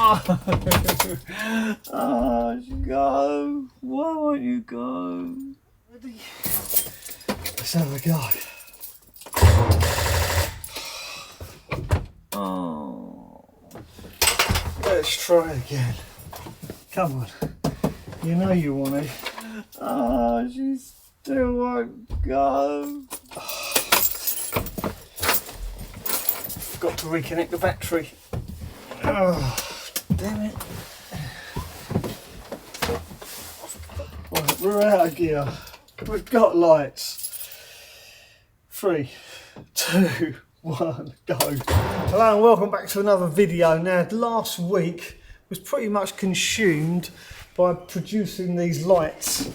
Oh, go. Why won't you go? Ready? Let's have a go. Oh. Let's try again. Come on. You know you want it. Oh, she still won't go. Forgot to reconnect the battery. Oh, damn it. Right, we're out of gear. We've got lights. 3, 2, 1, go. Hello and welcome back to another video. Now, last week was pretty much consumed by producing these lights,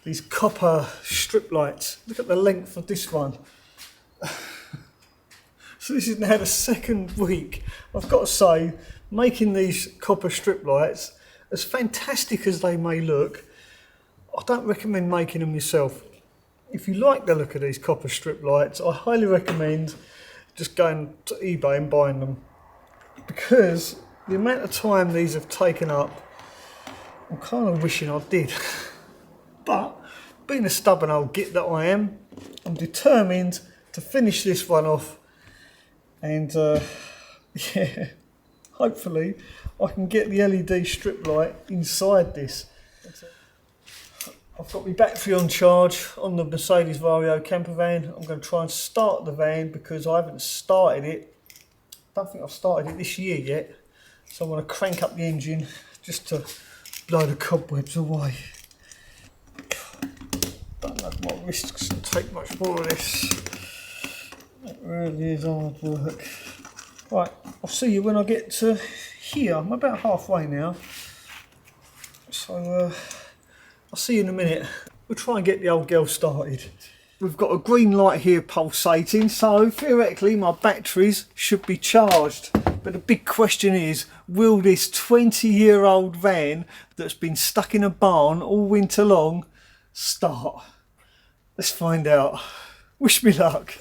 these copper strip lights. Look at the length of this one. So this is now the second week. I've got to say, making these copper strip lights, as fantastic as they may look, I don't recommend making them yourself. If you like the look of these copper strip lights, I highly recommend just going to eBay and buying them. Because the amount of time these have taken up, I'm kind of wishing I did. But being a stubborn old git that I am, I'm determined to finish this one off. And yeah, hopefully I can get the LED strip light inside this. I've got my battery on charge on the Mercedes Vario campervan. I'm going to try and start the van because I haven't started it. I don't think I've started it this year yet. So I'm going to crank up the engine just to blow the cobwebs away. Don't know if my wrists can take much more of this. It really is hard work. Right, I'll see you when I get to here. I'm about halfway now. So I'll see you in a minute. We'll try and get the old girl started. We've got a green light here pulsating, so theoretically my batteries should be charged. But the big question is, will this 20-year-old van that's been stuck in a barn all winter long start? Let's find out. Wish me luck.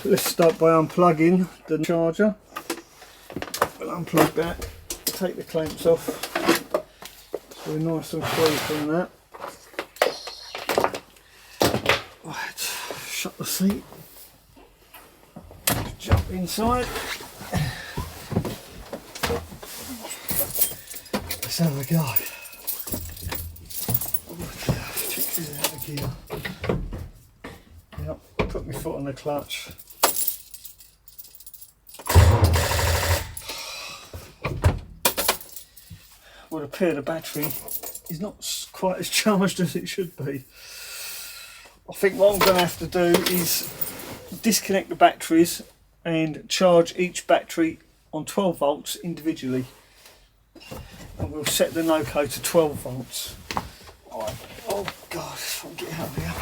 Let's start by unplugging the charger. We'll unplug that, take the clamps off, so we're nice and free from that. Right, shut the seat, jump inside. Let's have a go. Check this out of gear. Yep, put my foot on the clutch. Would appear the battery is not quite as charged as it should be. I think what I'm going to have to do is disconnect the batteries and charge each battery on 12 volts individually. And we'll set the no-code to 12 volts. Right. Oh God, I'll get out of here.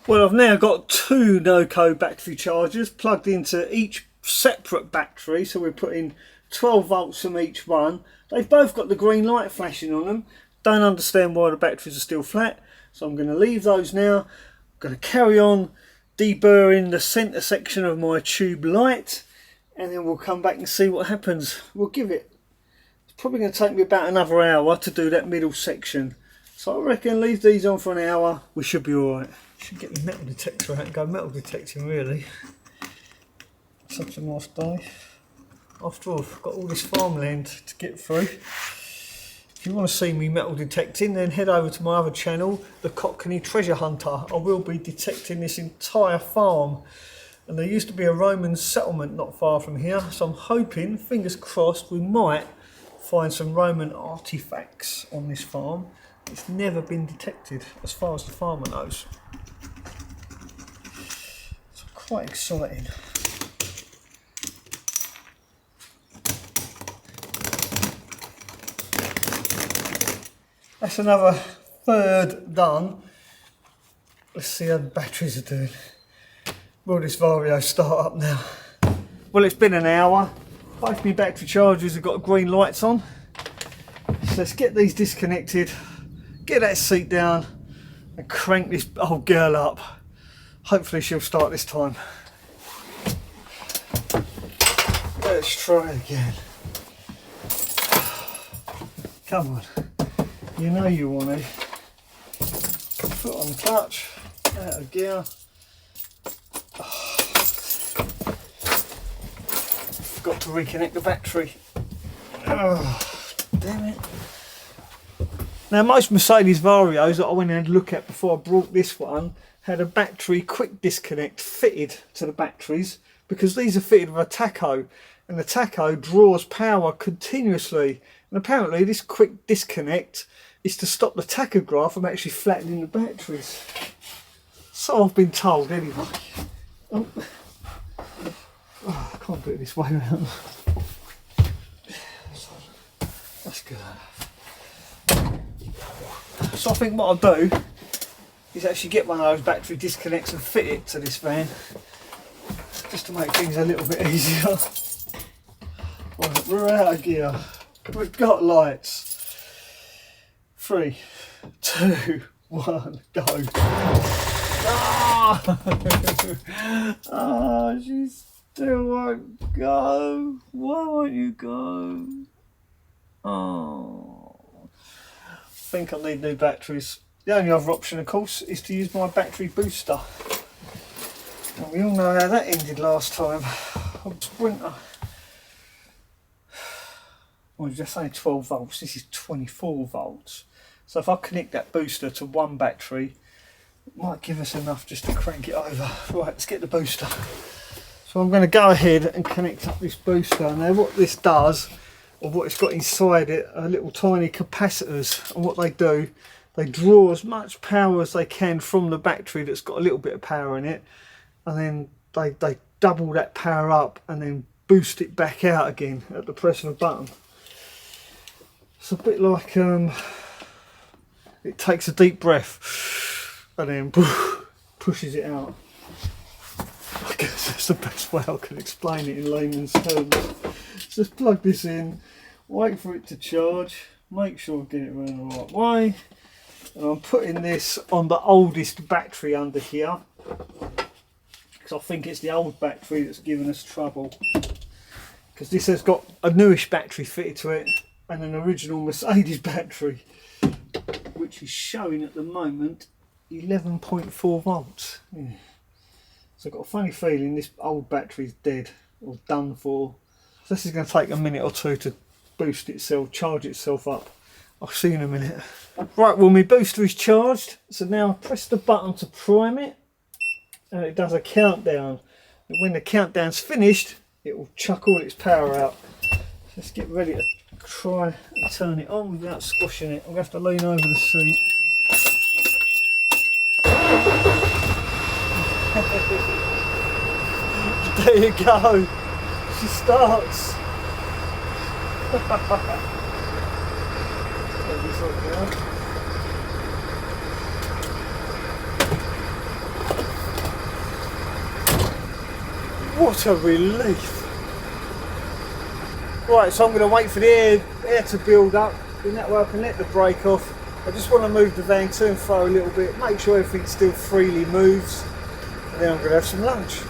Well, I've now got 2 no-code battery chargers plugged into each separate battery, so we're putting 12 volts from each one. They've both got the green light flashing on them. Don't understand why the batteries are still flat, so I'm going to leave those now. I'm going to carry on deburring the centre section of my tube light, and then we'll come back and see what happens. We'll give it, it's probably going to take me about another hour to do that middle section. So I reckon leave these on for an hour, we should be alright. Should get the metal detector out and go metal detecting really. Such a nice day. After all, I've got all this farmland to get through. If you want to see me metal detecting, then head over to my other channel, the Cockney Treasure Hunter. I will be detecting this entire farm. And there used to be a Roman settlement not far from here, so I'm hoping, fingers crossed, we might find some Roman artifacts on this farm. It's never been detected as far as the farmer knows. It's quite exciting. That's another third done. Let's see how the batteries are doing. Will this Vario start up now? Well, it's been an hour. Both my battery chargers have got green lights on. So let's get these disconnected, get that seat down and crank this old girl up. Hopefully she'll start this time. let's try again. Come on, you know you want to. Foot on the clutch, out of gear. Forgot to reconnect the battery. Oh, damn it. Now most Mercedes Varios that I went and had a look at before I brought this one had a battery quick disconnect fitted to the batteries, because these are fitted with a tacho, and the tacho draws power continuously, and apparently this quick disconnect is to stop the tachograph from actually flattening the batteries. So I've been told anyway. Oh, I can't do it this way around. That's good enough. So I think what I'll do is actually get one of those battery disconnects and fit it to this van, just to make things a little bit easier. Right, we're out of gear. We've got lights. 3, 2, 1, go. Oh, she still won't go. Why won't you go? Oh, I think I need new batteries. The only other option, of course, is to use my battery booster. And we all know how that ended last time. On Sprinter. Well, just saying 12 volts. This is 24 volts. So if I connect that booster to one battery, it might give us enough just to crank it over. Right, let's get the booster. So I'm going to go ahead and connect up this booster. Now what this does, or what it's got inside it, are little tiny capacitors. And what they do, they draw as much power as they can from the battery that's got a little bit of power in it. And then they double that power up and then boost it back out again at the press of a button. It's a bit like it takes a deep breath and then pushes it out. I guess that's the best way I can explain it in layman's terms. Just plug this in, wait for it to charge, make sure I get it running the right way, and I'm putting this on the oldest battery under here, because I think it's the old battery that's giving us trouble, because this has got a newish battery fitted to it and an original Mercedes battery, which is showing at the moment 11.4 volts. Yeah. So I've got a funny feeling this old battery's dead or done for. So this is going to take a minute or two to boost itself, charge itself up. I'll see you in a minute. Right, well my booster is charged, so now I press the button to prime it and it does a countdown. And when the countdown's finished, it will chuck all its power out. Let's get ready to try and turn it on without squashing it. I'm going to have to lean over the seat. There you go. She starts. What a relief. Right, so I'm going to wait for the air to build up, then that way I can let the brake off. I just want to move the van to and fro a little bit, make sure everything still freely moves, and then I'm going to have some lunch.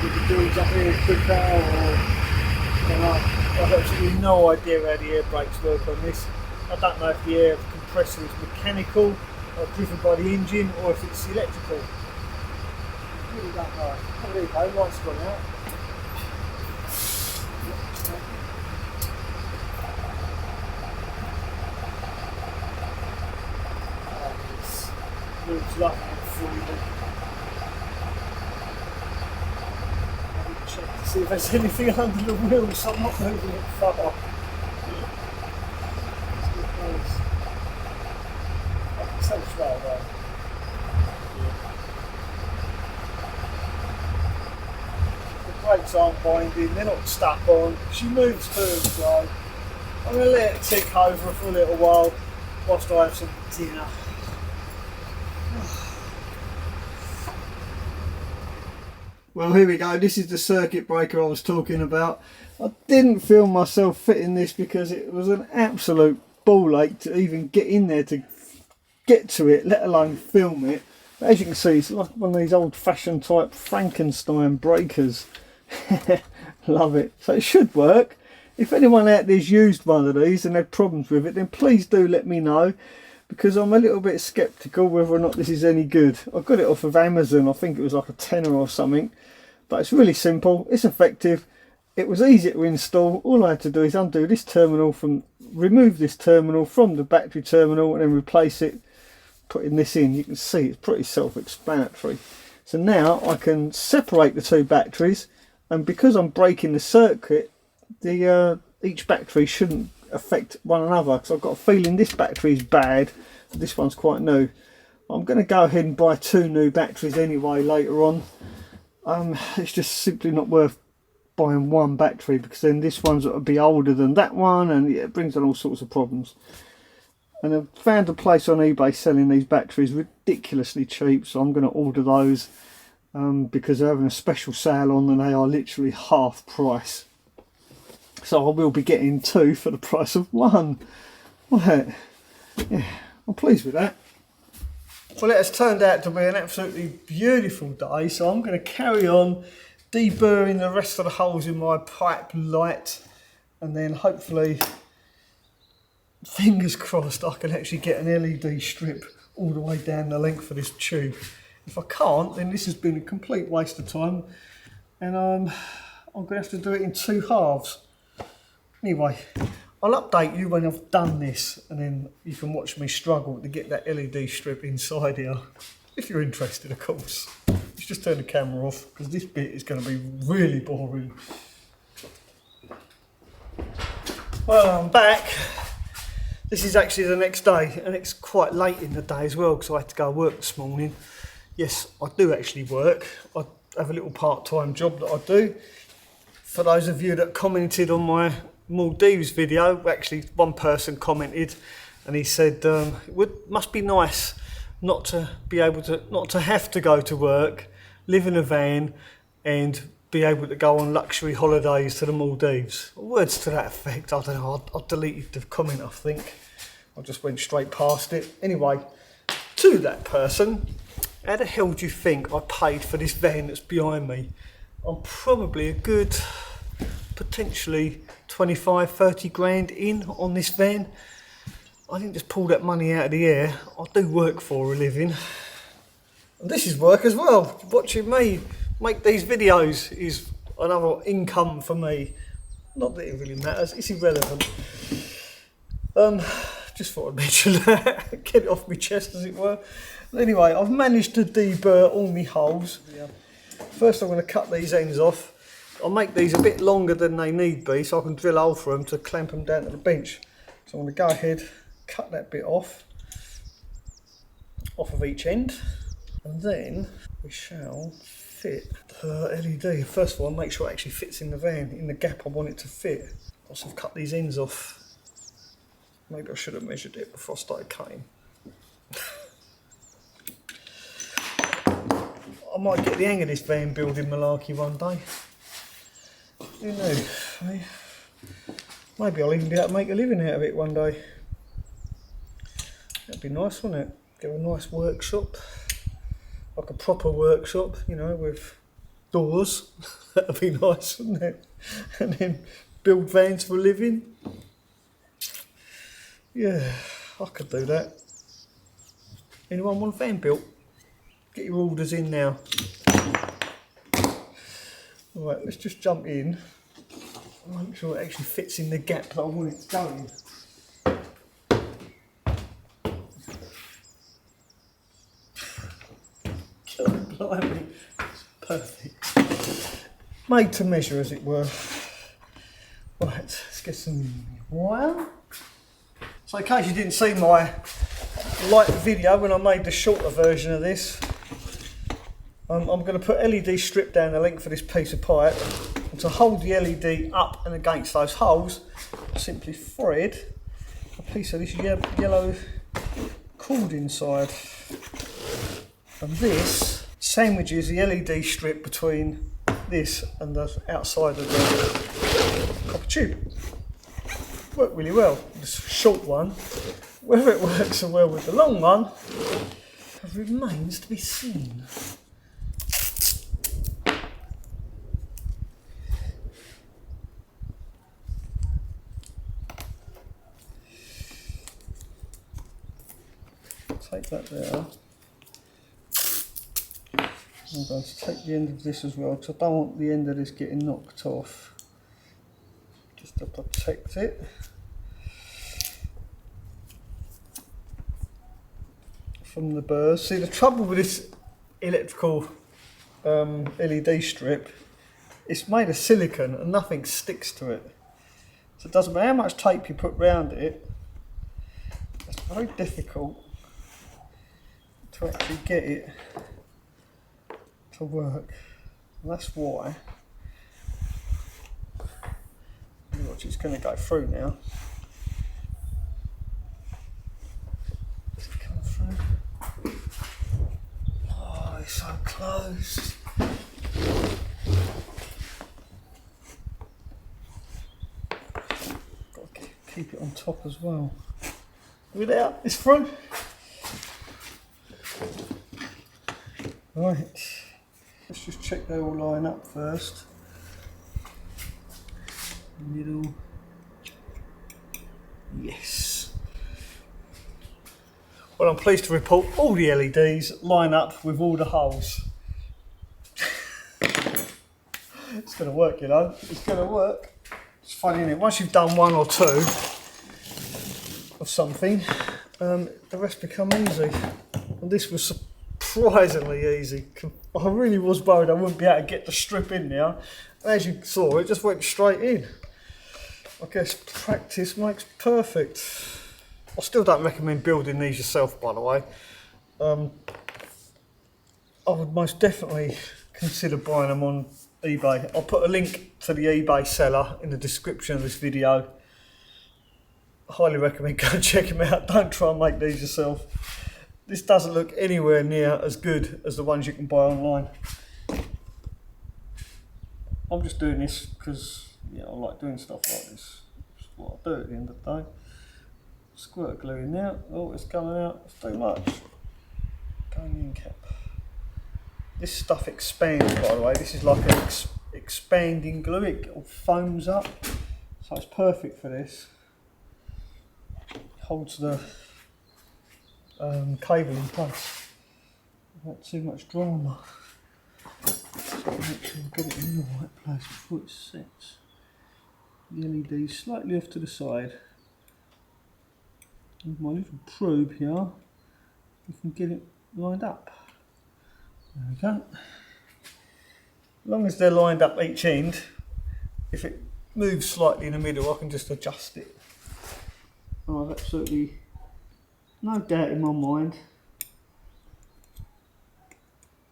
With the doors up here quicker, or I've absolutely no idea how the air brakes work on this. I don't know if the air compressor is mechanical or driven by the engine, or if it's electrical. I really don't know. Oh, there you go, light's gone out. Moves lovely and freely. I need to check to see if there's anything under the wheels, so I'm not moving it far. I can tell straight away. Brakes aren't binding, they're not stuck on. She moves to and fro. I'm going to let it tick over for a little while whilst I have some dinner. Well, here we go. This is the circuit breaker I was talking about. I didn't film myself fitting this because it was an absolute ball ache to even get in there to get to it, let alone film it. As you can see, it's like one of these old-fashioned type Frankenstein breakers. Love it. So it should work. If anyone out there's used one of these and had problems with it, then please do let me know, because I'm a little bit sceptical whether or not this is any good. I got it off of Amazon. I think it was like a tenner or something, but it's really simple, it's effective, it was easy to install. All I had to do is undo this terminal remove this terminal from the battery terminal and then replace it, putting this in. You can see it's pretty self-explanatory. So now I can separate the two batteries, and because I'm breaking the circuit, each battery shouldn't affect one another, because I've got a feeling this battery is bad, this one's quite new. I'm going to go ahead and buy 2 new batteries anyway later on. It's just simply not worth buying one battery, because then this one's got to be older than that one, and it brings on all sorts of problems. And I've found a place on eBay selling these batteries ridiculously cheap, so I'm going to order those because they're having a special sale on and they are literally half price. So I will be getting 2 for the price of 1. Right. Yeah, I'm pleased with that. Well, it has turned out to be an absolutely beautiful day, so I'm going to carry on deburring the rest of the holes in my pipe light, and then hopefully, fingers crossed, I can actually get an LED strip all the way down the length of this tube. If I can't, then this has been a complete waste of time, and I'm going to have to do it in 2 halves. Anyway, I'll update you when I've done this, and then you can watch me struggle to get that LED strip inside here. If you're interested, of course. Let's just turn the camera off, because this bit is going to be really boring. Well, I'm back. This is actually the next day, and it's quite late in the day as well, because I had to go work this morning. Yes, I do actually work. I have a little part-time job that I do. For those of you that commented on my Maldives video, actually one person commented and he said must be nice not to have to go to work, live in a van and be able to go on luxury holidays to the Maldives. Words to that effect. I don't know, I deleted the comment, I think. I just went straight past it. Anyway, to that person, how the hell do you think I paid for this van that's behind me? I'm probably a good, potentially 25-30 grand in on this van. I didn't just pull that money out of the air. I do work for a living, and this is work as well. Watching me make these videos is another income for me. Not that it really matters, it's irrelevant. Just thought I'd mention that, get it off my chest as it were. Anyway, I've managed to deburr all my holes. First I'm going to cut these ends off. I'll make these a bit longer than they need be, so I can drill a hole for them to clamp them down to the bench. So I'm going to go ahead, cut that bit off of each end, and then we shall fit the LED. First of all, make sure it actually fits in the van, in the gap I want it to fit. Once I've cut these ends off, maybe I should have measured it before I started cutting. I might get the hang of this van building malarkey one day. Who knew? Maybe I'll even be able to make a living out of it one day. That'd be nice, wouldn't it? Get a nice workshop, like a proper workshop, you know, with doors. That'd be nice, wouldn't it? And then build vans for a living. Yeah, I could do that. Anyone want a van built? Get your orders in now. Right, let's just jump in. Make sure it actually fits in the gap that I want it to go in. God, blimey, it's perfect. Made to measure, as it were. Right, let's get some wire. So in case you didn't see my light video when I made the shorter version of this, I'm going to put LED strip down the length of this piece of pipe, and to hold the LED up and against those holes, simply thread a piece of this yellow cord inside, and this sandwiches the LED strip between this and the outside of the copper tube. Worked really well. This short one, whether it works so well with the long one, remains to be seen. Take that there. I'm going to take the end of this as well, because I don't want the end of this getting knocked off. Just to protect it. From the burrs. See, the trouble with this electrical LED strip, it's made of silicone and nothing sticks to it. So it doesn't matter how much tape you put around it, it's very difficult to actually get it to work. And that's why. Watch, it's going to go through now. Is it coming through? Oh, it's so close. Got to keep it on top as well. Without, it's through. Right, let's just check they all line up first. Middle, yes. Well, I'm pleased to report all the LEDs line up with all the holes. It's going to work, you know, it's going to work. It's funny, isn't it? Once you've done one or two of something, the rest become easy. And this was surprisingly easy. I really was worried I wouldn't be able to get the strip in there. As you saw, it just went straight in. I guess practice makes perfect. I still don't recommend building these yourself, by the way. I would most definitely consider buying them on eBay. I'll put a link to the eBay seller in the description of this video. I highly recommend go and check them out. Don't try and make these yourself. This doesn't look anywhere near as good as the ones you can buy online. I'm just doing this because I like doing stuff like this. It's what I do at the end of the day. Squirt glue in there. Oh, it's coming out. It's too much. Going in cap. This stuff expands, by the way. This is like an expanding glue. It all foams up. So it's perfect for this. It holds the cable in place. Not too much drama. So make sure we get it in the right place before it sets. The LED slightly off to the side. With my little probe here, we can get it lined up. There we go. As long as they're lined up each end, if it moves slightly in the middle, I can just adjust it. I have absolutely no doubt in my mind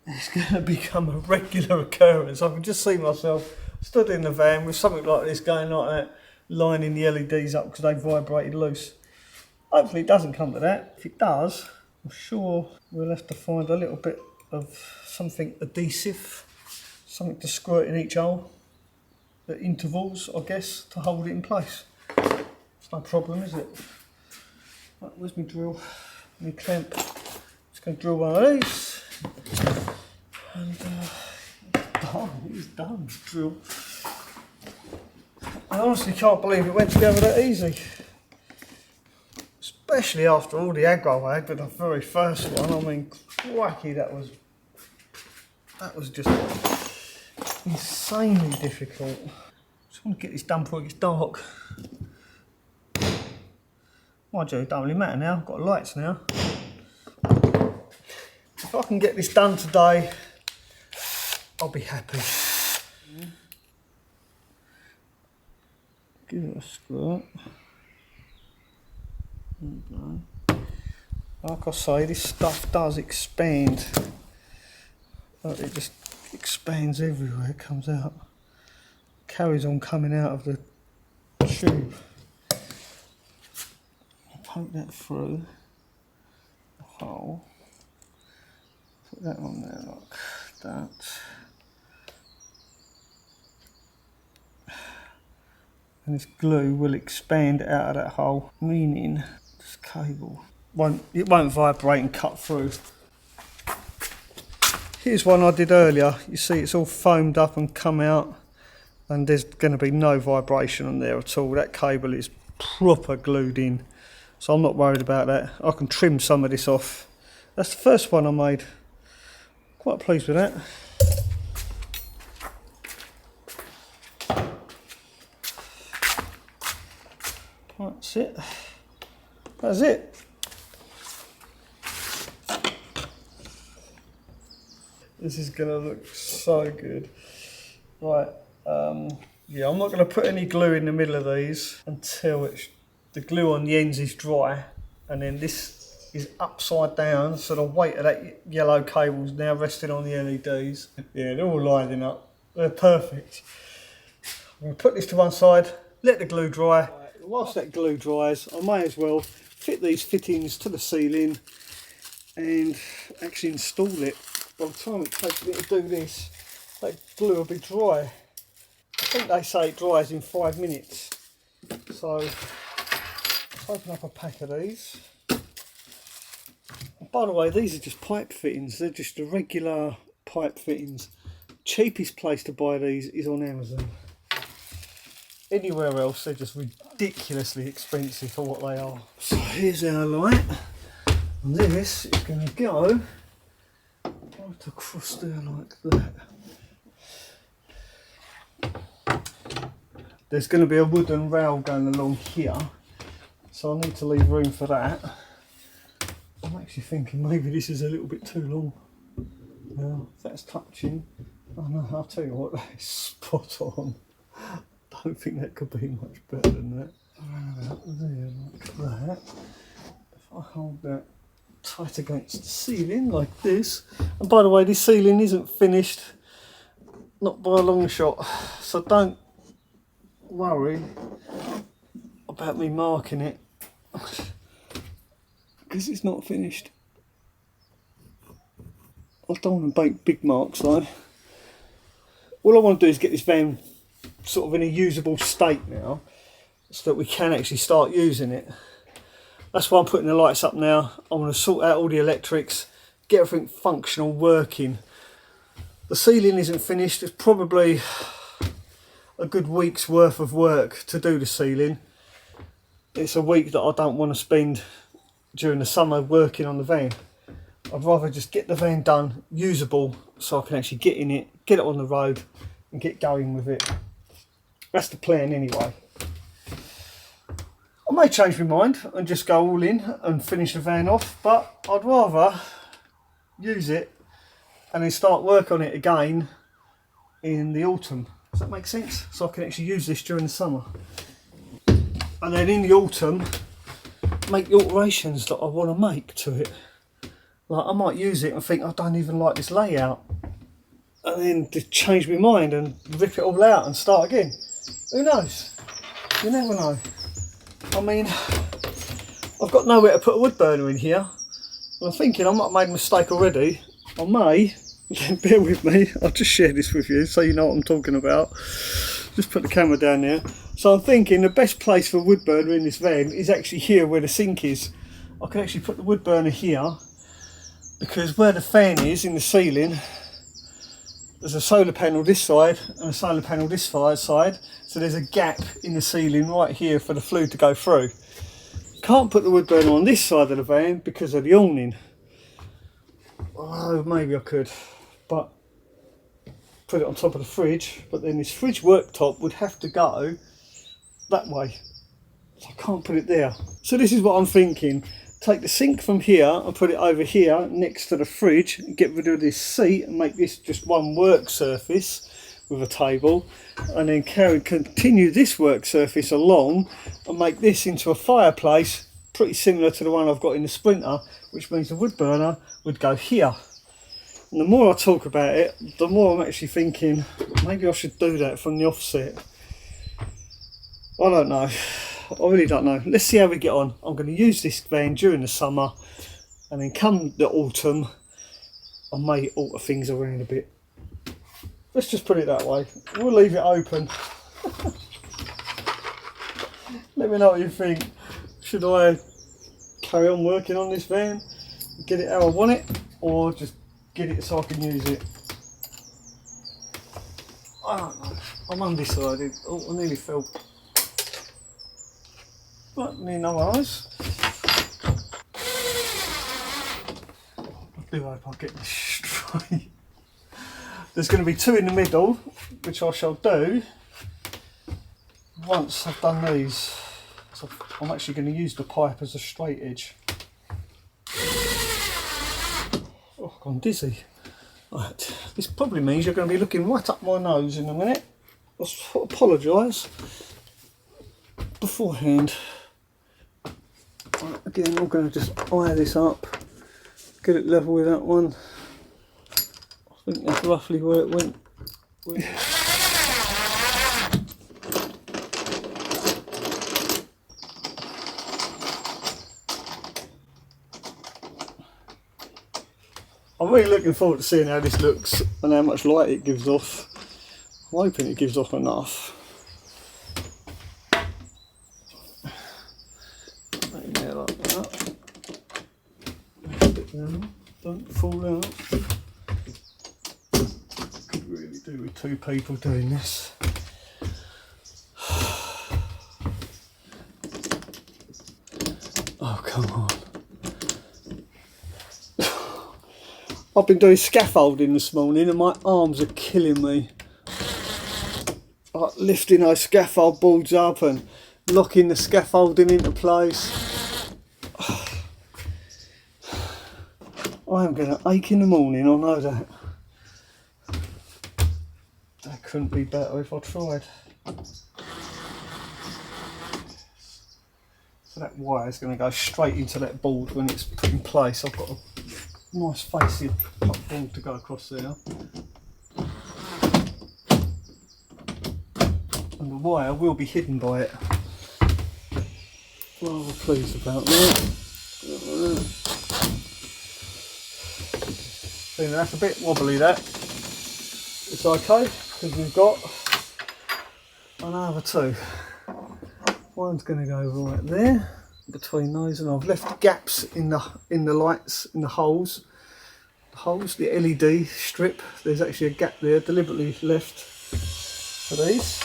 it's going to become a regular occurrence. I can just see myself stood in the van with something like this going like that, lining the LEDs up because they vibrated loose. Hopefully it doesn't come to that. If it does, I'm sure we'll have to find a little bit of something adhesive, something to squirt in each hole at intervals, I guess, to hold it in place. It's no problem, is it? Right, where's my drill? My clamp. Just going to drill one of these. And it's done. Drill. I honestly can't believe it went together that easy. Especially after all the aggro I had with the very first one. I mean, cracky, that was just insanely difficult. Just want to get this done before it gets dark. Mind you, it don't really matter now. I've got lights now. If I can get this done today, I'll be happy. Give it a squirt. Like I say, this stuff does expand. It just expands everywhere it comes out. Carries on coming out of the tube. I'll poke that through the hole. Put that on there like that. And this glue will expand out of that hole, meaning this cable won't vibrate and cut through Here's one I did earlier. You see it's all foamed up and come out, and there's going to be no vibration on there at all. That cable is proper glued in, so I'm not worried about that. I can trim some of this off. That's the first one I made. Quite pleased with that. That's it. That's it. This is going to look so good. Right, yeah, I'm not going to put any glue in the middle of these until the glue on the ends is dry, and then this is upside down, so the weight of that yellow cable is now resting on the LEDs. Yeah, they're all lining up. They're perfect. I'm going to put this to one side, let the glue dry. Whilst that glue dries, I may as well fit these fittings to the ceiling and actually install it. By the time it takes me to do this, that glue will be dry. I think they say it dries in 5 minutes. So let's open up a pack of these. And by the way, these are just pipe fittings. They're just the regular pipe fittings. Cheapest place to buy these is on Amazon. Anywhere else, they're just ridiculously expensive for what they are. So here's our light. And this is going to go right across there like that. There's going to be a wooden rail going along here, so I need to leave room for that. I'm actually thinking maybe this is a little bit too long. Now, if that's touching, oh no, I'll tell you what, that is spot on. I don't think that could be much better than that. Around about there, like that. If I hold that tight against the ceiling like this, and by the way, this ceiling isn't finished, not by a long shot, so don't worry about me marking it because it's not finished. I don't want to make big marks though. All I want to do is get this van sort of in a usable state now, so that we can actually start using it. That's why I'm putting the lights up now. I want to sort out all the electrics, get everything functional, working. The ceiling isn't finished. It's probably a good week's worth of work to do the ceiling. It's a week that I don't want to spend during the summer working on the van. I'd rather just get the van done, usable, so I can actually get in it, get it on the road and get going with it. That's the plan anyway. I may change my mind and just go all in and finish the van off, but I'd rather use it and then start work on it again in the autumn. Does that make sense? So I can actually use this during the summer. And then in the autumn, make the alterations that I want to make to it. Like I might use it and think I don't even like this layout, and then just change my mind and rip it all out and start again. Who knows? You never know. I mean, I've got nowhere to put a wood burner in here. And I'm thinking I might have made a mistake already. I may, bear with me, I'll just share this with you so you know what I'm talking about. Just put the camera down there. So I'm thinking the best place for a wood burner in this van is actually here where the sink is. I can actually put the wood burner here, because where the fan is in the ceiling, there's a solar panel this side and a solar panel this side, so there's a gap in the ceiling right here for the fluid to go through. Can't put the wood burner on this side of the van because of the awning. Oh, maybe I could, but put it on top of the fridge, but then this fridge worktop would have to go that way, so I can't put it there. So this is what I'm thinking. Take the sink from here and put it over here next to the fridge, and get rid of this seat and make this just one work surface with a table, and then continue this work surface along and make this into a fireplace pretty similar to the one I've got in the Sprinter, which means the wood burner would go here. And the more I talk about it, the more I'm actually thinking maybe I should do that from the offset. I don't know. I really don't know. Let's see how we get on. I'm going to use this van during the summer, and then come the autumn I may alter things around a bit. Let's just put it that way. We'll leave it open. Let me know what you think. Should I carry on working on this van, get it how I want it, or just get it so I can use it. I don't know. I'm undecided. Oh, I nearly fell. But no worries. I do hope I get this straight. There's going to be 2 in the middle, which I shall do once I've done these. So I'm actually going to use the pipe as a straight edge. Oh, I've gone dizzy. Right, this probably means you're going to be looking right up my nose in a minute. I apologise beforehand. Right, again, I'm going to just eye this up, get it level with that one. I think that's roughly where it went. I'm really looking forward to seeing how this looks and how much light it gives off. I'm hoping it gives off enough. Right there like that. A bit down, don't fall out. Could really do with 2 people doing this. Oh, come on. I've been doing scaffolding this morning and my arms are killing me. Like lifting those scaffold boards up and locking the scaffolding into place. I am going to ache in the morning, I know that. That couldn't be better if I tried. So that wire is going to go straight into that board when it's put in place. I've got a nice facing board to go across there. And the wire will be hidden by it. Rather pleased about that. See, that's a bit wobbly, that. It's okay, because we've got another 2. One's going to go right there between those, and I've left gaps in the lights, in the holes. The LED strip, there's actually a gap there, deliberately left for these.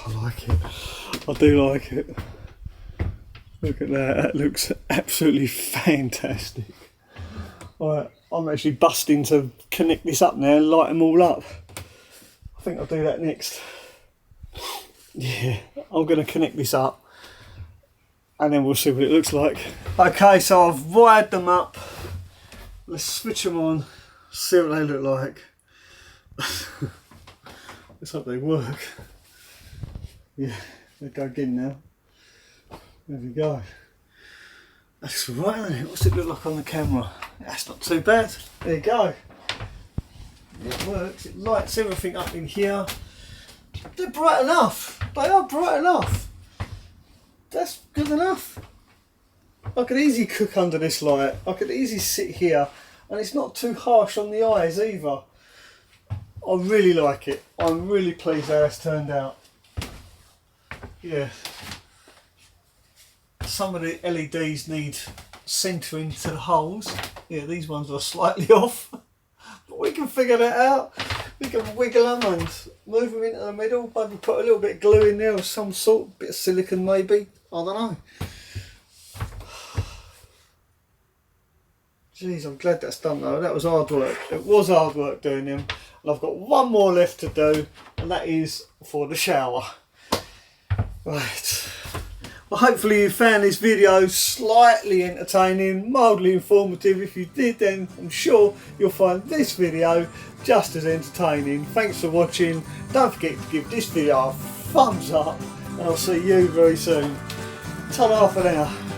I like it. I do like it. Look at that. That looks absolutely fantastic. Right, I'm actually busting to connect this up now and light them all up. I think I'll do that next. Yeah, I'm going to connect this up and then we'll see what it looks like. Okay, so I've wired them up. Let's switch them on, see what they look like. Let's hope they work. Yeah, they go again now. There we go. That's right, isn't it? What's it look like on the camera? That's not too bad. There you go. It works. It lights everything up in here. They're bright enough. They are bright enough. That's good enough. I could easily cook under this light. I could easily sit here, and it's not too harsh on the eyes either. I really like it. I'm really pleased how it's turned out. Yeah. Some of the LEDs need centering to the holes. Yeah, these ones are slightly off, but we can figure that out. We can wiggle them and move them into the middle. Maybe put a little bit of glue in there of some sort, bit of silicone maybe. I don't know. Jeez, I'm glad that's done though. That was hard work. It was hard work doing them. And I've got one more left to do, and that is for the shower. Right. Well, hopefully you found this video slightly entertaining, mildly informative. If you did, then I'm sure you'll find this video just as entertaining. Thanks for watching. Don't forget to give this video a thumbs up, and I'll see you very soon. Ta-da for now.